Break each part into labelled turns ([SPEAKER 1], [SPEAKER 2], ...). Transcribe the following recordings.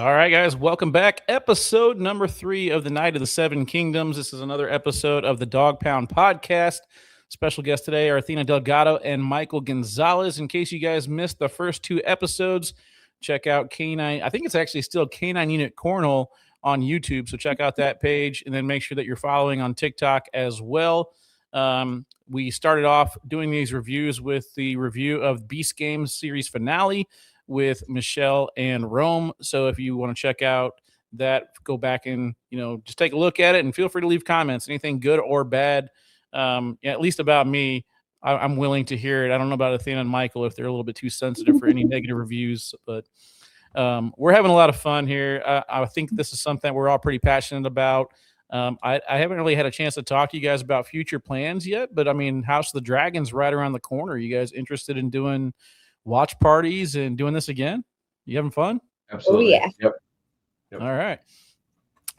[SPEAKER 1] All right, guys, welcome back. Episode number 3 of the Night of the Seven Kingdoms. This is another episode of the Dog Pound podcast. Special guests today are Athena Delgado and Michael Gonzalez. In case you guys missed the first 2 episodes, check out K9. I think it's actually still K9 Unit Cornhole on YouTube. So check out that page and then make sure that you're following on TikTok as well. We started off doing these reviews with the review of Beast Games series finale with Michelle and Rome. So if you want to check out that, go back and, just take a look at it and feel free to leave comments, anything good or bad. At least about me, I'm willing to hear it. I don't know about Athena and Michael if they're a little bit too sensitive for any negative reviews, but we're having a lot of fun here. I think this is something that we're all pretty passionate about. I haven't really had a chance to talk to you guys about future plans yet, but I mean, House of the Dragon's right around the corner. You guys interested in doing watch parties and doing this again? You having fun?
[SPEAKER 2] Absolutely.
[SPEAKER 3] Oh, yeah.
[SPEAKER 2] Yep.
[SPEAKER 1] All right.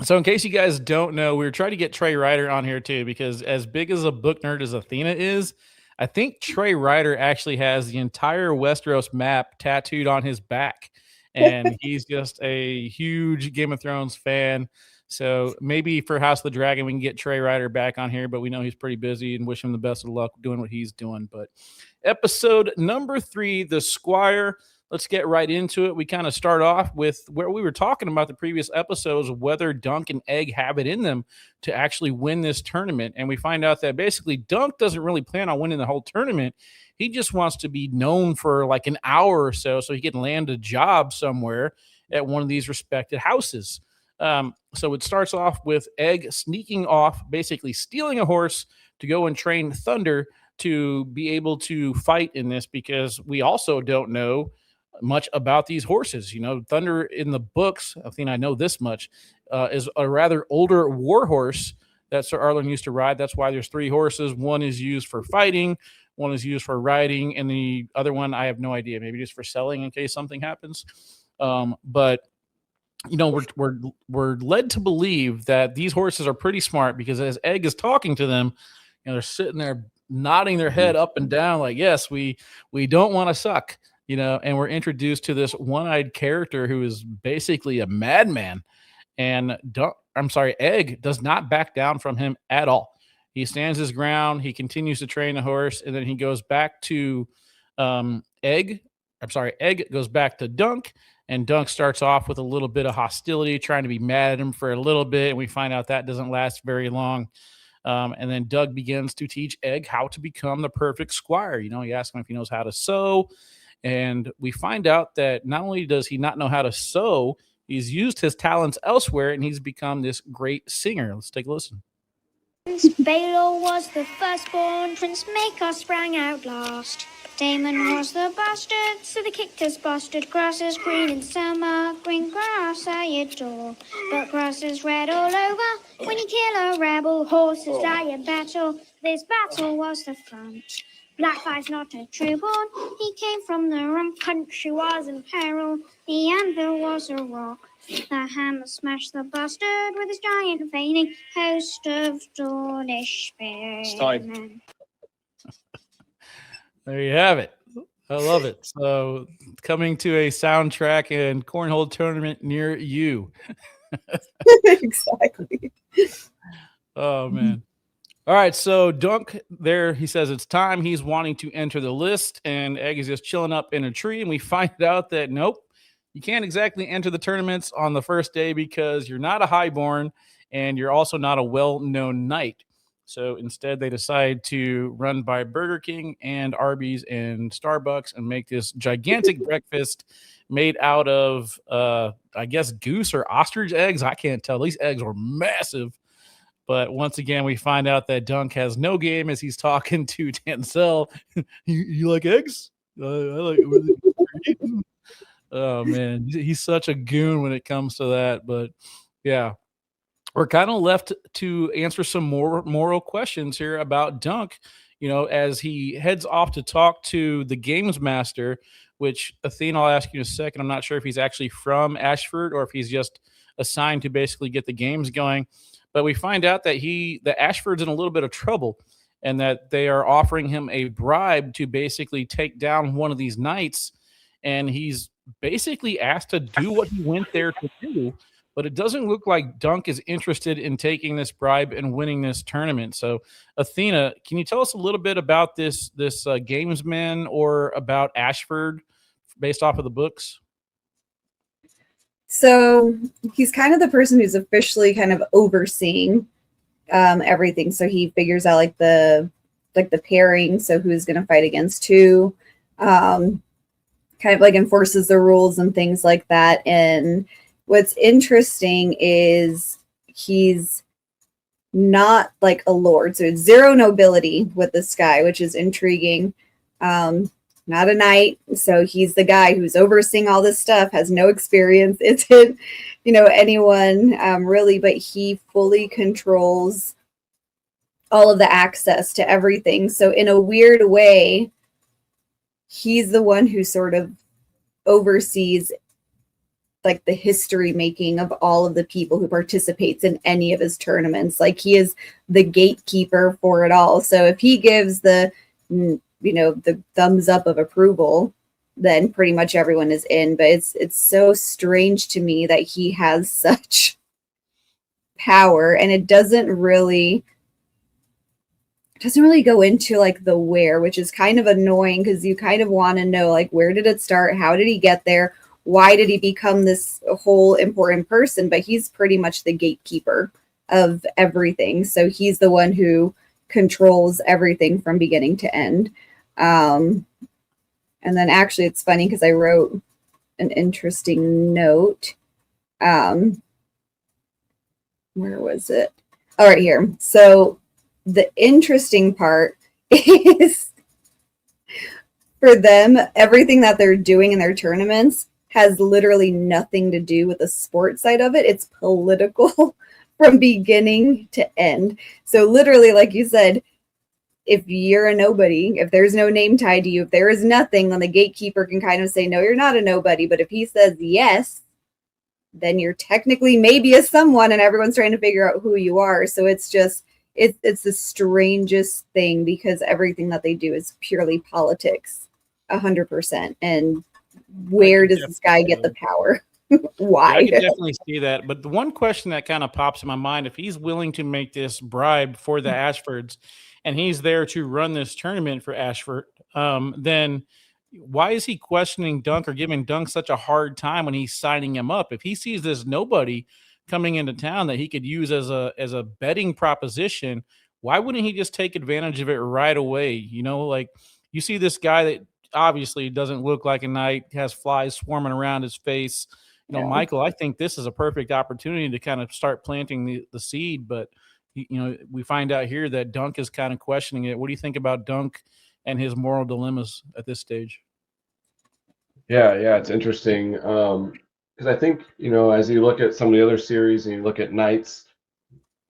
[SPEAKER 1] So in case you guys don't know, we were trying to get Trey Ryder on here too, because as big as a book nerd as Athena is, I think Trey Ryder actually has the entire Westeros map tattooed on his back. And he's just a huge Game of Thrones fan. So maybe for House of the Dragon, we can get Trey Ryder back on here, but we know he's pretty busy and wish him the best of luck doing what he's doing. But episode number 3, the Squire. Let's get right into it. We kind of start off with where we were talking about the previous episodes, whether Dunk and Egg have it in them to actually win this tournament. And we find out that basically Dunk doesn't really plan on winning the whole tournament. He just wants to be known for like an hour or so he can land a job somewhere at one of these respected houses. So it starts off with Egg sneaking off, basically stealing a horse to go and train Thunder to be able to fight in this, because we also don't know much about these horses. Thunder in the books, I think I know this much, is a rather older war horse that Sir Arlen used to ride. That's why there's 3 horses. One is used for fighting, one is used for riding, and the other one, I have no idea, maybe just for selling in case something happens. But we're led to believe that these horses are pretty smart, because as Egg is talking to them, they're sitting there nodding their head up and down like, yes, we don't want to suck, and we're introduced to this one-eyed character who is basically a madman. And Egg does not back down from him at all. He stands his ground. He continues to train the horse, and then he goes back to Egg goes back to Dunk, and Dunk starts off with a little bit of hostility, trying to be mad at him for a little bit, and we find out that doesn't last very long. And then Doug begins to teach Egg how to become the perfect squire. He asks him if he knows how to sew, and we find out that not only does he not know how to sew, he's used his talents elsewhere, and he's become this great singer. Let's take a listen.
[SPEAKER 4] Prince Baelor was the firstborn, Prince Maker sprang out last. Damon was the bastard, so they kicked his bastard. Grass is green in summer, green grass I adore. But grass is red all over, when you kill a rebel. Horses die in battle, this battle was the front. Blackfire's not a trueborn, he came from the rump country, was in peril. The anvil was a rock, the hammer smashed the bastard with his giant feigning host of Dawnish spearmen.
[SPEAKER 1] There you have it. I love it. So coming to a soundtrack and cornhole tournament near you.
[SPEAKER 3] Exactly.
[SPEAKER 1] Oh, man. All right, so Dunk there, he says it's time. He's wanting to enter the list, and Egg is just chilling up in a tree, and we find out that, nope, you can't exactly enter the tournaments on the first day because you're not a highborn, and you're also not a well-known knight. So instead, they decide to run by Burger King and Arby's and Starbucks and make this gigantic breakfast made out of, I guess, goose or ostrich eggs. I can't tell. These eggs were massive. But once again, we find out that Dunk has no game as he's talking to Tansel. you like eggs? I like it. Oh, man. He's such a goon when it comes to that. But, yeah. We're kind of left to answer some more moral questions here about Dunk, as he heads off to talk to the games master, which Athena, I'll ask you in a second. I'm not sure if he's actually from Ashford or if he's just assigned to basically get the games going. But we find out that Ashford's in a little bit of trouble, and that they are offering him a bribe to basically take down one of these knights. And he's basically asked to do what he went there to do. But it doesn't look like Dunk is interested in taking this bribe and winning this tournament. So, Athena, can you tell us a little bit about this gamesman or about Ashford based off of the books?
[SPEAKER 2] So he's kind of the person who's officially kind of overseeing everything. So he figures out like the pairing, so who's going to fight against who, kind of like enforces the rules and things like that. And what's interesting is he's not like a lord, so it's zero nobility with this guy, which is intriguing. Not a knight, so he's the guy who's overseeing all this stuff, has no experience, isn't anyone really, but he fully controls all of the access to everything. So in a weird way, he's the one who sort of oversees like the history making of all of the people who participates in any of his tournaments. Like he is the gatekeeper for it all. So if he gives the thumbs up of approval, then pretty much everyone is in. But it's so strange to me that he has such power, and it doesn't really go into like the where, which is kind of annoying because you kind of want to know like where did it start, how did he get there, why did he become this whole important person. But he's pretty much the gatekeeper of everything, so he's the one who controls everything from beginning to end. And then actually it's funny because I wrote an interesting note. Where was it? All right, here. So the interesting part is for them, everything that they're doing in their tournaments has literally nothing to do with the sports side of it. It's political from beginning to end. So literally, like you said, if you're a nobody, if there's no name tied to you, if there is nothing, then the gatekeeper can kind of say, no, you're not a nobody. But if he says yes, then you're technically maybe a someone, and everyone's trying to figure out who you are. So it's just, it's the strangest thing because everything that they do is purely politics, 100%. And where does this guy get the power? Why?
[SPEAKER 1] Yeah, I can definitely see that. But the one question that kind of pops in my mind, if he's willing to make this bribe for the Ashfords and he's there to run this tournament for Ashford, then why is he questioning Dunk or giving Dunk such a hard time when he's signing him up? If he sees this nobody coming into town that he could use as a betting proposition, why wouldn't he just take advantage of it right away? Like you see this guy that obviously doesn't look like a knight, has flies swarming around his face. Michael, I think this is a perfect opportunity to kind of start planting the seed. But, we find out here that Dunk is kind of questioning it. What do you think about Dunk and his moral dilemmas at this stage?
[SPEAKER 3] Yeah, it's interesting. Because I think, as you look at some of the other series and you look at knights,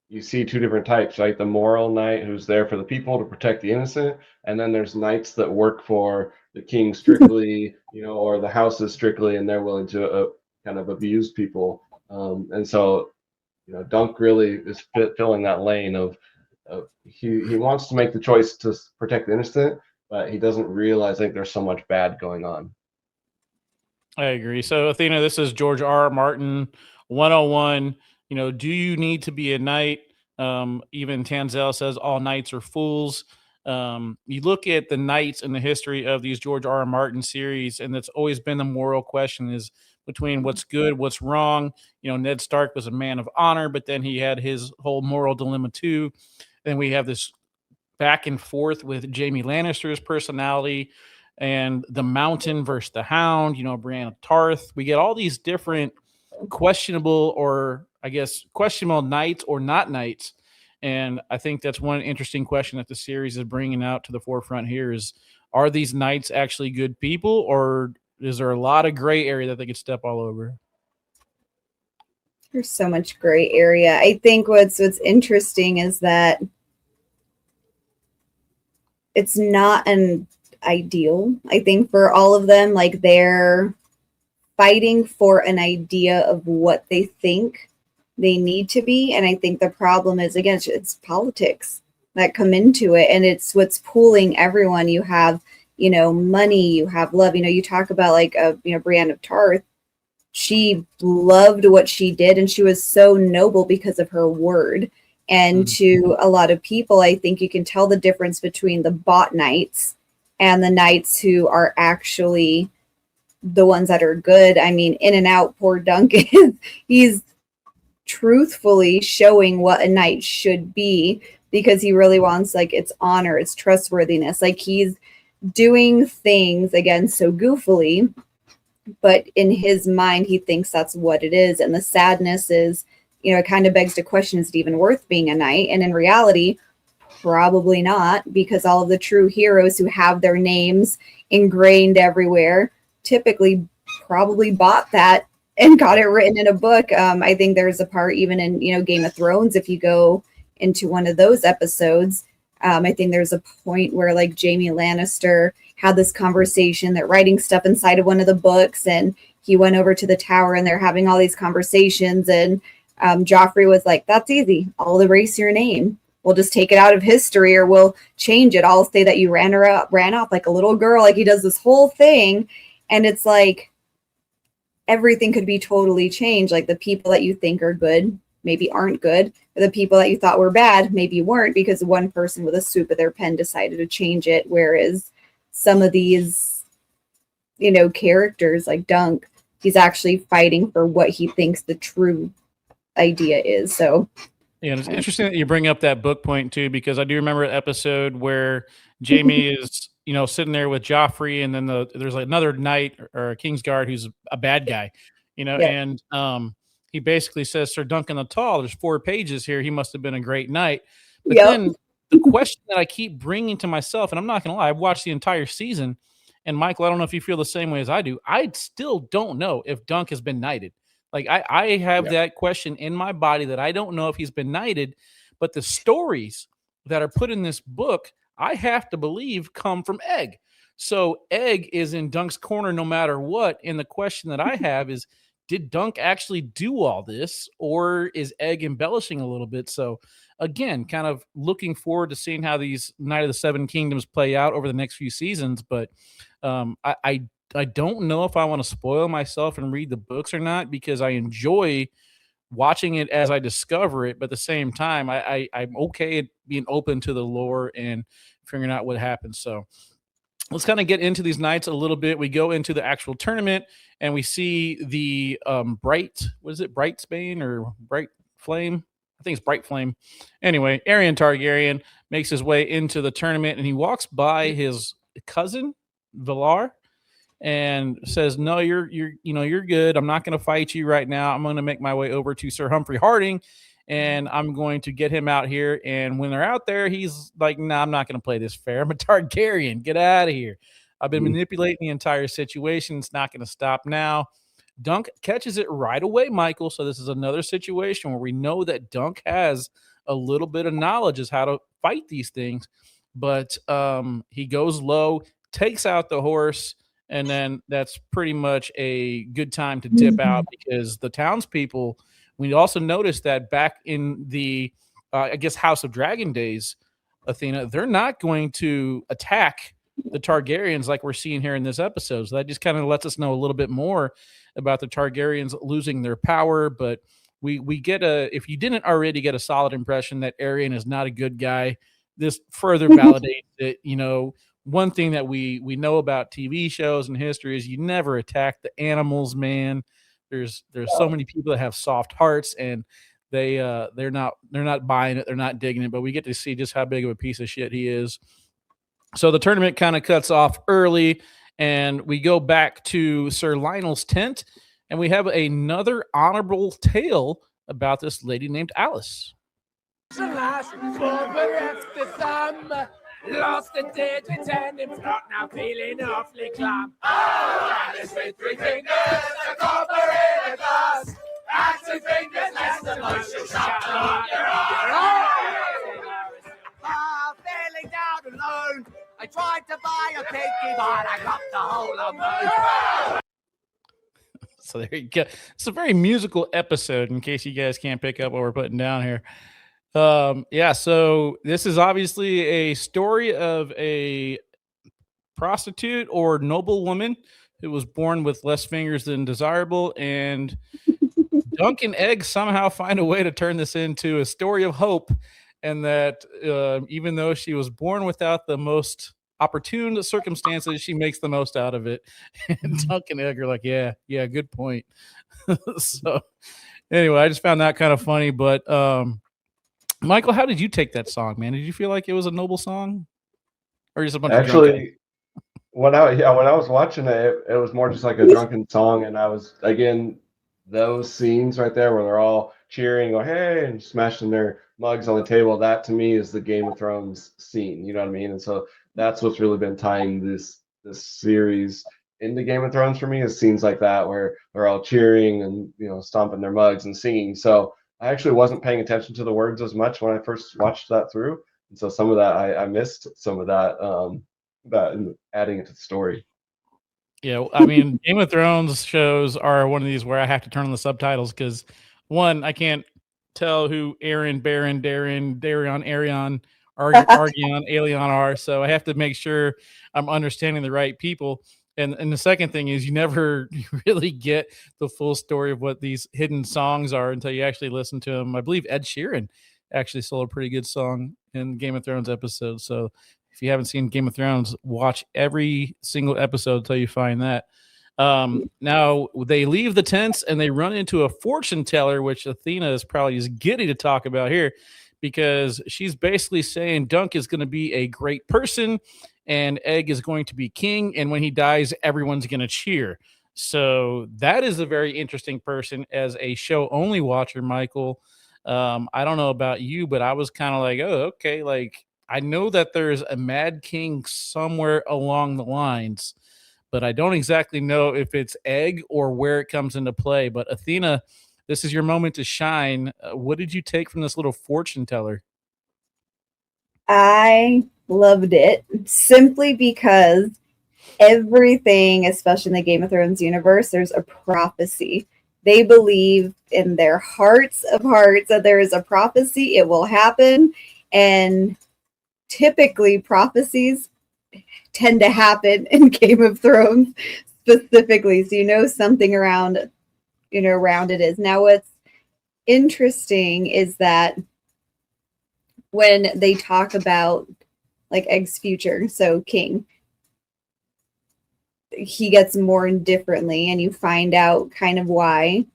[SPEAKER 3] you see two different types, right? The moral knight who's there for the people to protect the innocent. And then there's knights that work for the king strictly, or the houses strictly, and they're willing to kind of abuse people. And so, Dunk really is filling that lane of he wants to make the choice to protect the innocent, but he doesn't realize, I think, there's so much bad going on.
[SPEAKER 1] I agree. So, Athena, this is George R. R. Martin 101. Do you need to be a knight? Even Tanzel says all knights are fools. You look at the knights in the history of these George R. R. Martin series, and that's always been the moral question is between what's good, what's wrong. Ned Stark was a man of honor, but then he had his whole moral dilemma too. Then we have this back and forth with Jaime Lannister's personality and the Mountain versus the Hound, Brienne Tarth. We get all these different questionable, or I guess questionable knights or not knights. And I think that's one interesting question that the series is bringing out to the forefront here is, are these knights actually good people, or is there a lot of gray area that they could step all over?
[SPEAKER 2] There's so much gray area. I think what's interesting is that it's not an ideal. I think for all of them, like they're fighting for an idea of what they think they need to be. And I think the problem is, again, it's politics that come into it, and it's what's pulling everyone. You have money, you have love. You talk about like Brienne of Tarth. She loved what she did, and she was so noble because of her word. And to a lot of people, I think you can tell the difference between the bot knights and the knights who are actually the ones that are good. I mean, in and out, poor Duncan, he's truthfully showing what a knight should be, because he really wants like its honor, its trustworthiness. Like he's doing things again so goofily, but in his mind he thinks that's what it is. And the sadness is, it kind of begs to question, is it even worth being a knight? And in reality, probably not, because all of the true heroes who have their names ingrained everywhere typically probably bought that and got it written in a book. I think there's a part even in Game of Thrones, if you go into one of those episodes, I think there's a point where like Jaime Lannister had this conversation, that writing stuff inside of one of the books, and he went over to the tower and they're having all these conversations, and Joffrey was like, that's easy, I'll erase your name, we'll just take it out of history, or we'll change it, I'll say that you ran off like a little girl. Like he does this whole thing, and it's like everything could be totally changed. Like the people that you think are good maybe aren't good, or the people that you thought were bad maybe weren't, because one person with a swoop of their pen decided to change it. Whereas some of these characters like Dunk, he's actually fighting for what he thinks the true idea is. So
[SPEAKER 1] yeah, it's interesting that you bring up that book point too, because I do remember an episode where Jaime is sitting there with Joffrey, and then there's like another knight or a Kingsguard who's a bad guy, and he basically says, Sir Duncan the Tall, there's 4 pages here, he must have been a great knight. But then the question that I keep bringing to myself, and I'm not gonna lie, I've watched the entire season, and Michael, I don't know if you feel the same way as I do, I still don't know if Dunk has been knighted. Like I have that question in my body, that I don't know if he's been knighted, but the stories that are put in this book, I have to believe come from Egg. So Egg is in Dunk's corner no matter what. And the question that I have is, did Dunk actually do all this, or is Egg embellishing a little bit? So again, kind of looking forward to seeing how these Night of the Seven Kingdoms play out over the next few seasons. But I don't know if I want to spoil myself and read the books or not, because I enjoy watching it as I discover it. But at the same time, I'm okay at being open to the lore and figuring out what happens. So let's kind of get into these nights a little bit. We go into the actual tournament, and we see the Bright Spane or Bright Flame? I think it's Bright Flame. Anyway, Aerion Targaryen makes his way into the tournament, and he walks by his cousin, Valar, and says, no, you're good. I'm not going to fight you right now. I'm going to make my way over to Sir Humphrey Harding, and I'm going to get him out here. And when they're out there, he's like, nah, I'm not going to play this fair. I'm a Targaryen. Get out of here. I've been manipulating the entire situation. It's not going to stop now. Dunk catches it right away, Michael. So this is another situation where we know that Dunk has a little bit of knowledge as how to fight these things. But he goes low, takes out the horse, and then that's pretty much a good time to dip out, because the townspeople, we also noticed that back in the, I guess, House of Dragon days, Athena, they're not going to attack the Targaryens like we're seeing here in this episode. So that just kind of lets us know a little bit more about the Targaryens losing their power. But we get if you didn't already get a solid impression that Aerion is not a good guy, this further validates it. One thing that we know about TV shows and history is you never attack the animals, man. There's so many people that have soft hearts, and they're not buying it, they're not digging it. But we get to see just how big of a piece of shit he is. So the tournament kind of cuts off early, and we go back to Sir Lionel's tent, and we have another honorable tale about this lady named Alice.
[SPEAKER 5] Lost and dead, returned him flat, now feeling awfully clam. Oh, Alice with 3 fingers, a copper in a glass, and 2 fingers less than most, she'll shut up your eyes. Ah, feeling down alone, I tried to buy a pinky, but I got the whole of both.
[SPEAKER 1] So there you go. It's a very musical episode, in case you guys can't pick up what we're putting down here. So this is obviously a story of a prostitute or noble woman who was born with less fingers than desirable, and Dunk and Egg somehow find a way to turn this into a story of hope, and that even though she was born without the most opportune circumstances, she makes the most out of it. And Dunk and Egg are like, yeah, good point. So anyway, I just found that kind of funny. But Michael, how did you take that song, man? Did you feel like it was a noble song, or just a bunch of drunk guys?
[SPEAKER 3] Actually, when I was watching it, it was more just like a drunken song, and I was again those scenes right there where they're all cheering, go hey, and smashing their mugs on the table. That to me is the Game of Thrones scene. You know what I mean? And so that's what's really been tying this series into Game of Thrones for me, is scenes like that where they're all cheering and stomping their mugs and singing. So I actually wasn't paying attention to the words as much when I first watched that through, and so some of that I missed some of that. That and adding it to the story.
[SPEAKER 1] Yeah, I mean, Game of Thrones shows are one of these where I have to turn on the subtitles because, one, I can't tell who Aaron, Baron, Darren, Darion, Arion, Argion, Aelion are, so I have to make sure I'm understanding the right people. And the second thing is you never really get the full story of what these hidden songs are until you actually listen to them. I believe Ed Sheeran actually sold a pretty good song in Game of Thrones episode. So if you haven't seen Game of Thrones, watch every single episode until you find that. Now they leave the tents and they run into a fortune teller, which Athena is probably just giddy to talk about here, because she's basically saying Dunk is going to be a great person and Egg is going to be king, and when he dies, everyone's going to cheer. So that is a very interesting person as a show only watcher, Michael. I don't know about you, but I was kind of like, oh, okay, like I know that there's a Mad King somewhere along the lines, but I don't exactly know if it's Egg or where it comes into play. But Athena, this is your moment to shine. What did you take from this little fortune teller?
[SPEAKER 2] I loved it simply because everything, especially in the Game of Thrones universe, there's a prophecy. They believe in their hearts of hearts that there is a prophecy, it will happen. And typically prophecies tend to happen in Game of Thrones specifically. So something around it is. Now what's interesting is that when they talk about like Egg's future, so king, he gets mourned differently, and you find out kind of why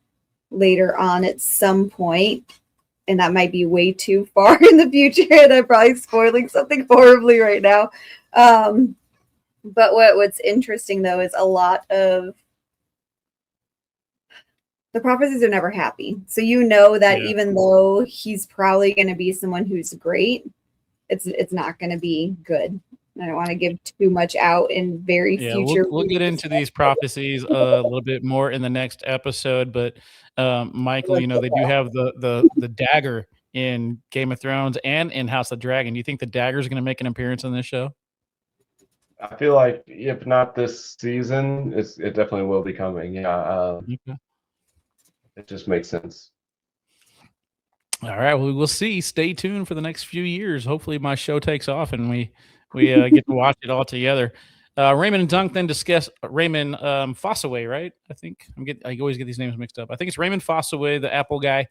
[SPEAKER 2] later on at some point, and that might be way too far in the future, and I'm probably spoiling something horribly right now. But what's interesting though is a lot of the prophecies are never happy. So that even though he's probably going to be someone who's great, it's not going to be good. I don't want to give too much out in future.
[SPEAKER 1] We'll get into these prophecies a little bit more in the next episode. But Michael, they do have the dagger in Game of Thrones and in House of Dragon. Do you think the dagger is going to make an appearance on this show?
[SPEAKER 3] I feel like if not this season, it definitely will be coming. Yeah, it just makes sense.
[SPEAKER 1] All right, well, we'll see. Stay tuned for the next few years. Hopefully, my show takes off and we get to watch it all together. Raymond and Dunk then discuss Raymond Fossaway, right? I think I always get these names mixed up. I think it's Raymond Fossaway, the Apple guy,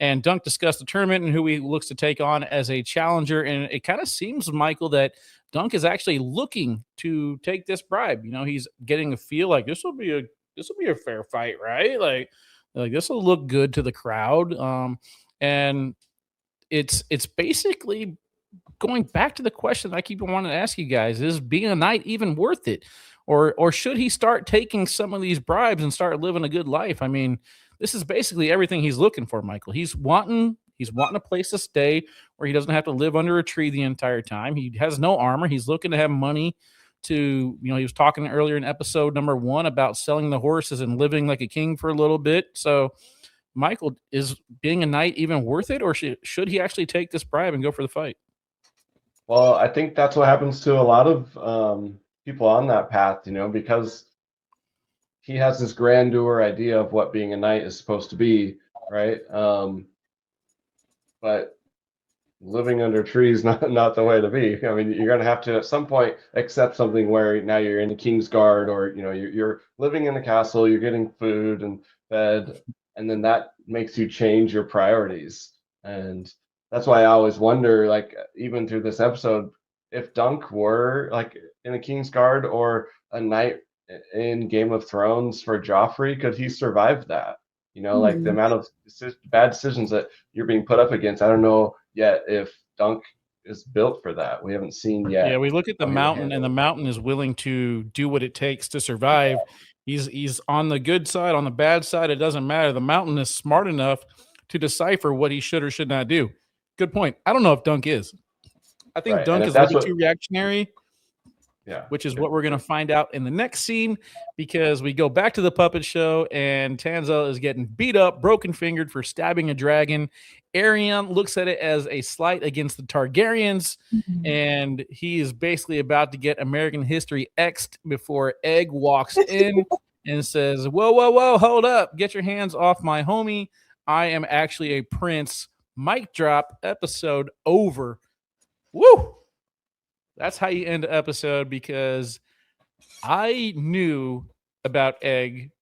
[SPEAKER 1] and Dunk discussed the tournament and who he looks to take on as a challenger. And it kind of seems, Michael, that Dunk is actually looking to take this bribe. He's getting a feel like this will be a fair fight, right? Like this will look good to the crowd. And it's basically going back to the question I keep wanting to ask you guys: is being a knight even worth it, or should he start taking some of these bribes and start living a good life? I mean, this is basically everything he's looking for, Michael. He's wanting a place to stay where he doesn't have to live under a tree the entire time. He has no armor. He's looking to have money to, he was talking earlier in episode number 1 about selling the horses and living like a king for a little bit. So, Michael, is being a knight even worth it, or should he actually take this bribe and go for the fight?
[SPEAKER 3] Well, I think that's what happens to a lot of people on that path, because he has this grandeur idea of what being a knight is supposed to be, right? But living under trees not the way to be. I mean, you're gonna have to at some point accept something where now you're in the King's Guard, or you're living in a castle, you're getting food and fed, and then that makes you change your priorities. And that's why I always wonder, like even through this episode, if Dunk were like in a King's Guard or a knight in Game of Thrones for Joffrey, could he survive that? Like the amount of bad decisions that you're being put up against. I don't know yet if Dunk is built for that. We haven't seen yet.
[SPEAKER 1] Yeah, we look at the mountain, and the mountain is willing to do what it takes to survive. He's on the good side, on the bad side, it doesn't matter. The mountain is smart enough to decipher what he should or should not do. Good point. I don't know if Dunk is. I think Dunk is a little bit too reactionary.
[SPEAKER 3] Yeah,
[SPEAKER 1] which is what we're going to find out in the next scene, because we go back to the puppet show and Tanzel is getting beat up, broken fingered for stabbing a dragon. Arion looks at it as a slight against the Targaryens, and he is basically about to get American history X'd before Egg walks in and says, whoa, whoa, whoa, hold up. Get your hands off my homie. I am actually a prince. Mic drop. Episode over. Woo! That's how you end the episode, because I knew about Egg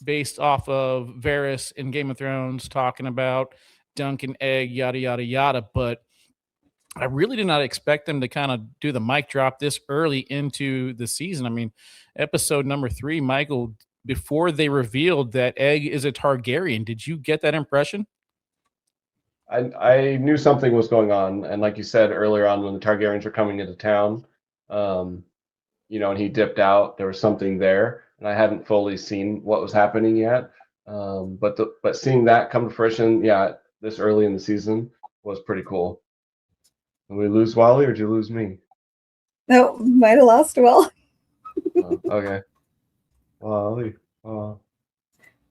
[SPEAKER 1] based off of Varys in Game of Thrones talking about Dunk and Egg, yada, yada, yada. But I really did not expect them to kind of do the mic drop this early into the season. I mean, episode number 3, Michael, before they revealed that Egg is a Targaryen, did you get that impression?
[SPEAKER 3] I knew something was going on, and like you said earlier on, when the Targaryens were coming into town, and he dipped out, there was something there, and I hadn't fully seen what was happening yet. But seeing that come to fruition, this early in the season was pretty cool. Did we lose Wally, or did you lose me?
[SPEAKER 2] No, might have lost Wally.
[SPEAKER 3] Okay. Wally.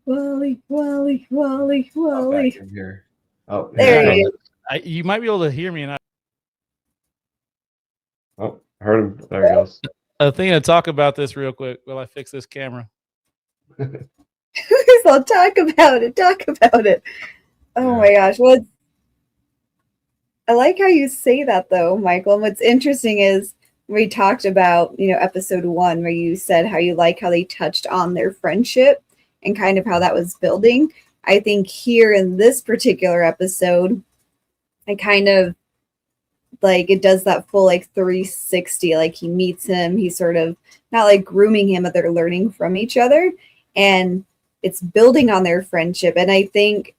[SPEAKER 2] Wally.
[SPEAKER 3] Back in here. Oh,
[SPEAKER 2] there he is.
[SPEAKER 1] You might be able to hear me, and
[SPEAKER 3] I heard him. There he goes.
[SPEAKER 1] Athena, talk about this real quick while I fix this camera.
[SPEAKER 2] So talk about it. Oh my gosh. Well, I like how you say that though, Michael. And what's interesting is we talked about, episode 1, where you said how you like how they touched on their friendship and kind of how that was building. I think here in this particular episode, I kind of like it does that full 360. Like he meets him, he's sort of not like grooming him, but they're learning from each other, and it's building on their friendship. And I think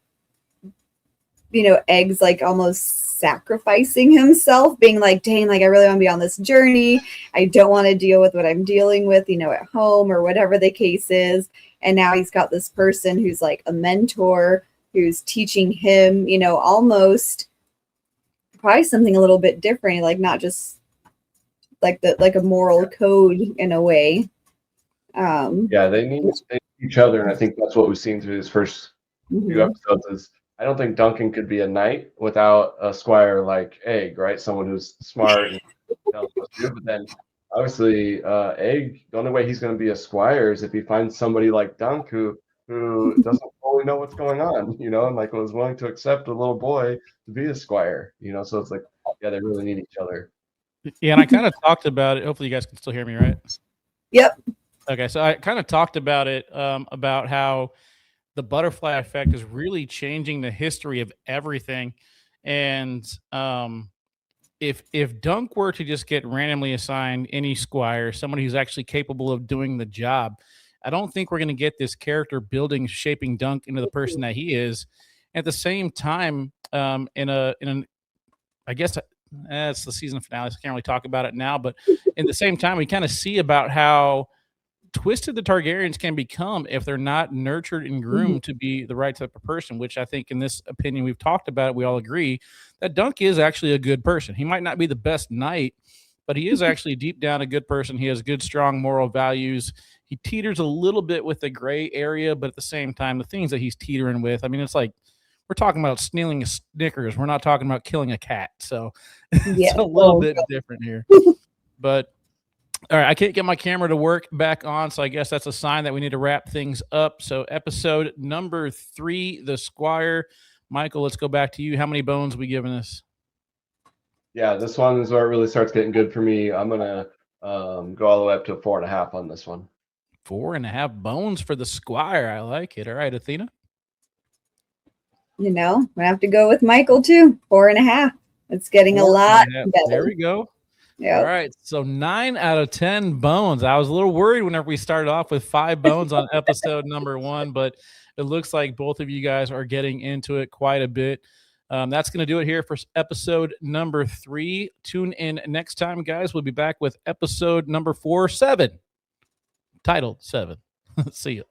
[SPEAKER 2] Egg's almost sacrificing himself, being like, dang, I really want to be on this journey. I don't want to deal with what I'm dealing with, at home or whatever the case is. And now he's got this person who's like a mentor, who's teaching him, almost probably something a little bit different, not just like a moral code in a way.
[SPEAKER 3] They need each other, and I think that's what we've seen through this first few episodes. Is I don't think Duncan could be a knight without a squire like Egg, right? Someone who's smart and knows what to do. But then obviously, Egg, the only way he's going to be a squire is if he finds somebody like Dunk who doesn't fully know what's going on, and was willing to accept a little boy to be a squire, so it's they really need each other.
[SPEAKER 1] Yeah, and I kind of talked about it. Hopefully you guys can still hear me, right?
[SPEAKER 2] Yep.
[SPEAKER 1] Okay, so I kind of talked about it, about how the butterfly effect is really changing the history of everything. And if Dunk were to just get randomly assigned any squire, somebody who's actually capable of doing the job, I don't think we're going to get this character building, shaping Dunk into the person that he is. At the same time, I guess it's the season finale, so I can't really talk about it now. But in the same time, we kind of see about how twisted the Targaryens can become if they're not nurtured and groomed to be the right type of person, which I think in this opinion we've talked about, we all agree that Dunk is actually a good person. He might not be the best knight, but he is actually deep down a good person. He has good, strong moral values. He teeters a little bit with the gray area, but at the same time, the things that he's teetering with, I mean, it's like we're talking about stealing a Snickers. We're not talking about killing a cat. So it's a little bit different here. But all right, I can't get my camera to work back on, so I guess that's a sign that we need to wrap things up. So episode number 3, The Squire. Michael, let's go back to you. How many bones are we giving this?
[SPEAKER 3] Yeah, this one is where it really starts getting good for me. I'm gonna go all the way up to 4.5 on this one.
[SPEAKER 1] 4.5 bones for the Squire. I like it. All right, Athena.
[SPEAKER 2] You know, I have to go with Michael too. 4.5. It's getting a lot
[SPEAKER 1] 4.5.
[SPEAKER 2] better.
[SPEAKER 1] There we go.
[SPEAKER 2] Yep.
[SPEAKER 1] All right. So 9 out of 10 bones. I was a little worried whenever we started off with 5 bones on episode number 1, but it looks like both of you guys are getting into it quite a bit. That's going to do it here for episode number 3. Tune in next time, guys. We'll be back with episode number 4, 7, titled 7. See you.